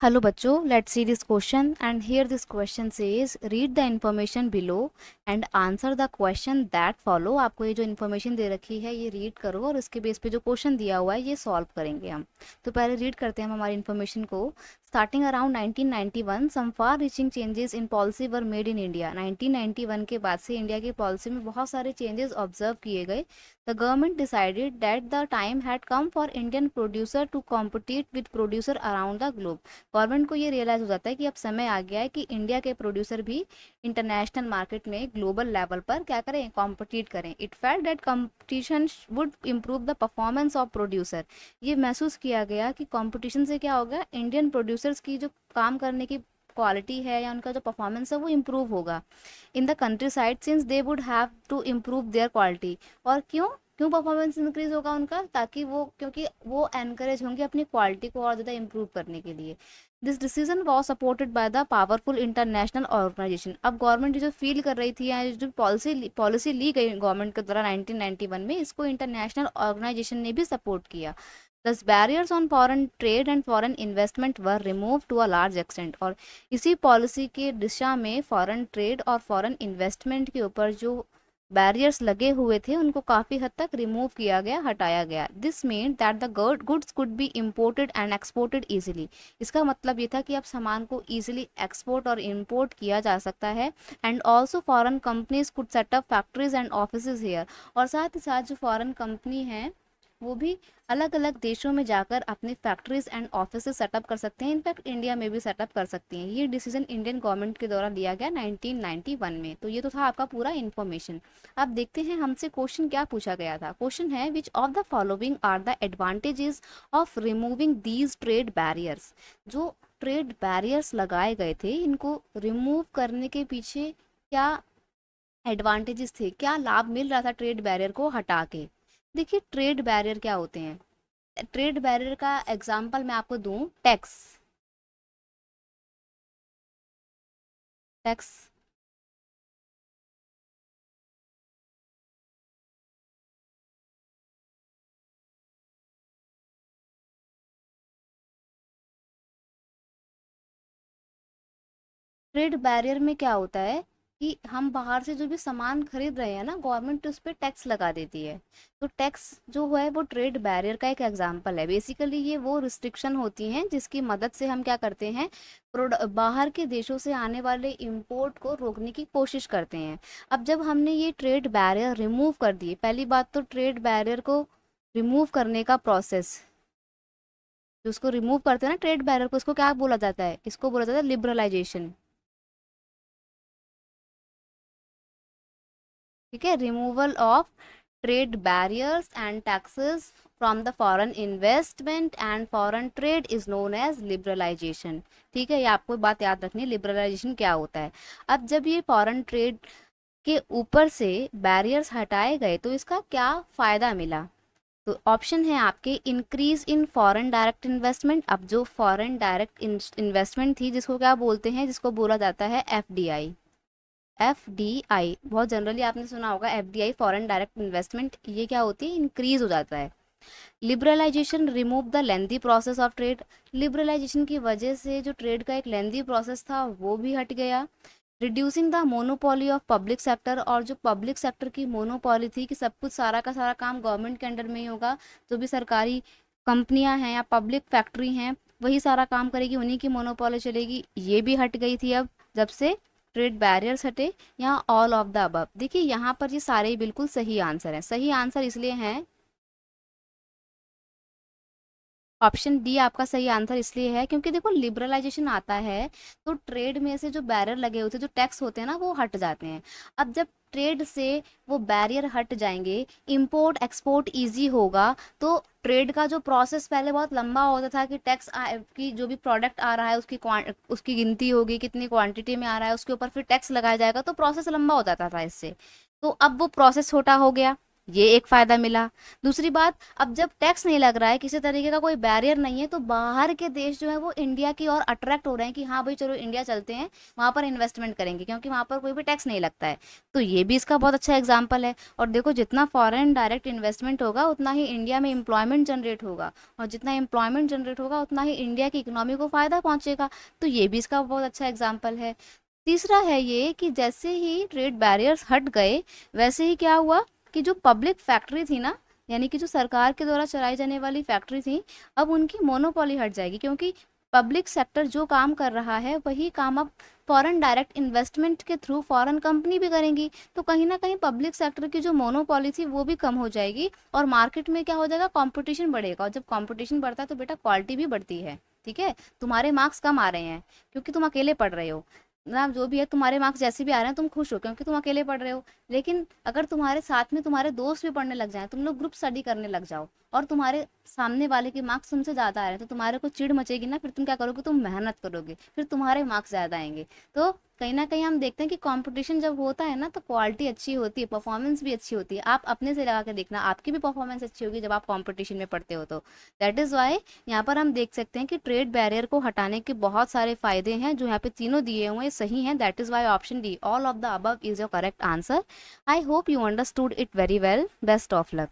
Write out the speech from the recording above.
Hello बच्चों, let's see this question and here this question says read the information below and answer the question that follow। आपको ये जो information दे रखी है ये रीड करो और उसके बेस पे जो क्वेश्चन दिया हुआ है ये सॉल्व करेंगे हम। तो पहले रीड करते हैं हम हमारी इन्फॉर्मेशन को। Starting around 1991 some far reaching changes in policy were made in India. 1991 के बाद से इंडिया की पॉलिसी में बहुत सारे चेंजेस ऑब्जर्व किए गए। The government decided that the time had come for Indian producer to compete with producer around the globe। Government को ये रियलाइज हो जाता है कि अब समय आ गया है कि इंडिया के प्रोड्यूसर भी इंटरनेशनल मार्केट में ग्लोबल लेवल पर क्या करें, कॉम्पिटिट करें। It felt that competition would improve the performance of producer. ये महसूस किया गया कि कॉम्पिटिशन से क्या होगा, इंडियन प्रोड्यूसर्स की जो काम करने की क्वालिटी है या उनका जो परफॉर्मेंस है वो इम्प्रूव होगा in the countryside since they would have to improve their quality. और क्यों क्यों परफॉर्मेंस इंक्रीज होगा उनका, ताकि वो क्योंकि वो एनकरेज होंगे अपनी क्वालिटी को और ज़्यादा इम्प्रूव करने के लिए। This decision was supported by the powerful international organisation. अब गवर्नमेंट जो फील कर रही थी या जो पॉलिसी ली गई गवर्नमेंट के द्वारा 1991 में, इसको इंटरनेशनल ऑर्गेनाइजेशन ने भी सपोर्ट किया। Thus barriers on foreign trade and foreign investment were removed to a large extent। और इसी पॉलिसी के दिशा में फॉरेन ट्रेड और फॉरेन इन्वेस्टमेंट के ऊपर जो बैरियर्स लगे हुए थे उनको काफ़ी हद तक रिमूव किया गया, हटाया गया। This mean that the goods could be imported and exported easily. इसका मतलब ये था कि अब सामान को ईजिली एक्सपोर्ट और इम्पोर्ट किया जा सकता है। And also foreign companies could set up factories and office here. और साथ ही साथ जो फॉरेन कंपनी हैं वो भी अलग अलग देशों में जाकर अपनी फैक्ट्रीज एंड ऑफिस सेटअप कर सकते हैं। इनफैक्ट इंडिया में भी सेटअप कर सकती हैं। ये डिसीजन इंडियन गवर्नमेंट के द्वारा लिया गया 1991 में। तो ये तो था आपका पूरा इन्फॉर्मेशन। अब देखते हैं हमसे क्वेश्चन क्या पूछा गया था। क्वेश्चन है which of the following are the advantages of removing these trade barriers. जो ट्रेड बैरियर्स लगाए गए थे इनको रिमूव करने के पीछे क्या एडवांटेजेस थे, क्या लाभ मिल रहा था ट्रेड बैरियर को हटा के। देखिए ट्रेड बैरियर क्या होते हैं। ट्रेड बैरियर का एग्जांपल मैं आपको दूं, टैक्स। टैक्स ट्रेड बैरियर में क्या होता है कि हम बाहर से जो भी सामान खरीद रहे हैं ना, गवर्नमेंट उस पर टैक्स लगा देती है। तो टैक्स जो है वो ट्रेड बैरियर का एक एग्जांपल है। बेसिकली ये वो रिस्ट्रिक्शन होती हैं जिसकी मदद से हम क्या करते हैं, बाहर के देशों से आने वाले इंपोर्ट को रोकने की कोशिश करते हैं। अब जब हमने ये ट्रेड बैरियर रिमूव कर दिए, पहली बात तो ट्रेड बैरियर को रिमूव करने का प्रोसेस, जो उसको रिमूव करते हैं ना ट्रेड बैरियर को, इसको क्या बोला जाता है, इसको बोला जाता है लिबरलाइजेशन। ठीक है, removal of trade barriers and taxes from the foreign investment and foreign trade is known as liberalisation. ठीक है, ये आपको बात याद रखनी है, लिबरलाइजेशन क्या होता है। अब जब ये फॉरेन ट्रेड के ऊपर से बैरियर्स हटाए गए तो इसका क्या फायदा मिला। तो ऑप्शन है आपके, increase in foreign direct investment. अब जो फॉरेन डायरेक्ट इन्वेस्टमेंट थी जिसको क्या बोलते हैं, जिसको बोला जाता है एफडीआई। एफडीआई बहुत जनरली आपने सुना होगा, एफडीआई फॉरेन डायरेक्ट इन्वेस्टमेंट, ये क्या होती है, इंक्रीज हो जाता है। Liberalisation remove the lengthy process of trade. Liberalisation की वजह से जो ट्रेड का एक लेंथी प्रोसेस था वो भी हट गया। Reducing the monopoly of public sector. और जो पब्लिक सेक्टर की मोनोपोली थी कि सब कुछ सारा का सारा काम गवर्नमेंट के अंडर में ही होगा, जो भी सरकारी कंपनियां हैं या पब्लिक फैक्ट्री हैं वही सारा काम करेगी, उन्हीं की मोनोपोली चलेगी, ये भी हट गई थी अब जब से ट्रेड बैरियर्स हटे। यहाँ ऑल ऑफ द अबव। देखिए यहाँ पर ये सारे ही बिल्कुल सही आंसर हैं। सही आंसर इसलिए हैं, ऑप्शन डी आपका सही आंसर इसलिए है क्योंकि देखो लिबरलाइजेशन आता है तो ट्रेड में से जो बैरियर लगे होते हैं, जो टैक्स होते हैं ना, वो हट जाते हैं। अब जब ट्रेड से वो बैरियर हट जाएंगे, इंपोर्ट एक्सपोर्ट इजी होगा, तो ट्रेड का जो प्रोसेस पहले बहुत लंबा होता था कि टैक्स की जो भी प्रोडक्ट आ रहा है उसकी गिनती होगी, कितनी क्वांटिटी में आ रहा है उसके ऊपर फिर टैक्स लगाया जाएगा, तो प्रोसेस लंबा हो जाता था इससे। तो अब वो प्रोसेस छोटा हो गया, ये एक फ़ायदा मिला। दूसरी बात, अब जब टैक्स नहीं लग रहा है, किसी तरीके का कोई बैरियर नहीं है, तो बाहर के देश जो है वो इंडिया की ओर अट्रैक्ट हो रहे हैं कि हाँ भाई चलो इंडिया चलते हैं, वहाँ पर इन्वेस्टमेंट करेंगे, क्योंकि वहाँ पर कोई भी टैक्स नहीं लगता है। तो ये भी इसका बहुत अच्छा एग्जाम्पल है। और देखो, जितना फॉरेन डायरेक्ट इन्वेस्टमेंट होगा उतना ही इंडिया में एम्प्लॉयमेंट जनरेट होगा, और जितना एम्प्लॉयमेंट जनरेट होगा उतना ही इंडिया की इकोनॉमी को फ़ायदा पहुंचेगा। तो ये भी इसका बहुत अच्छा एग्जाम्पल है। तीसरा है ये कि जैसे ही ट्रेड बैरियर्स हट गए, वैसे ही क्या हुआ कि जो पब्लिक फैक्ट्री थी ना, यानी कि जो सरकार के द्वारा चलाई जाने वाली फैक्ट्री थी, अब उनकी मोनोपोली हट जाएगी, क्योंकि पब्लिक सेक्टर जो काम कर रहा है वही काम अब फॉरेन डायरेक्ट इन्वेस्टमेंट के थ्रू फॉरेन कंपनी भी करेंगी। तो कहीं ना कहीं पब्लिक सेक्टर की जो मोनोपोली थी वो भी कम हो जाएगी, और मार्केट में क्या हो जाएगा, कंपटीशन बढ़ेगा, और जब कंपटीशन बढ़ता है तो बेटा क्वालिटी भी बढ़ती है। ठीक है, तुम्हारे मार्क्स कम आ रहे हैं क्योंकि तुम अकेले पढ़ रहे हो ना, जो भी है तुम्हारे मार्क्स जैसे भी आ रहे हैं तुम खुश हो क्योंकि तुम अकेले पढ़ रहे हो। लेकिन अगर तुम्हारे साथ में तुम्हारे दोस्त भी पढ़ने लग जाएं, तुम लोग ग्रुप स्टडी करने लग जाओ, और तुम्हारे सामने वाले के मार्क्स तुमसे ज़्यादा आ रहे हैं, तो तुम्हारे को चिढ़ मचेगी ना, फिर तुम क्या करोगे, तुम मेहनत करोगे, फिर तुम्हारे मार्क्स ज़्यादा आएंगे। तो कहीं ना कहीं हम देखते हैं कि कंपटीशन जब होता है ना तो क्वालिटी अच्छी होती है, परफॉर्मेंस भी अच्छी होती है। आप अपने से लगा के देखना, आपकी भी परफॉर्मेंस अच्छी होगी जब आप कंपटीशन में पढ़ते हो। तो दैट इज़ वाई यहाँ पर हम देख सकते हैं कि ट्रेड बैरियर को हटाने के बहुत सारे फायदे हैं, जो यहाँ पे तीनों दिए हुए हैं सही हैं। That is why option D, all of the above is your correct answer. I hope you understood it very well. Best of luck.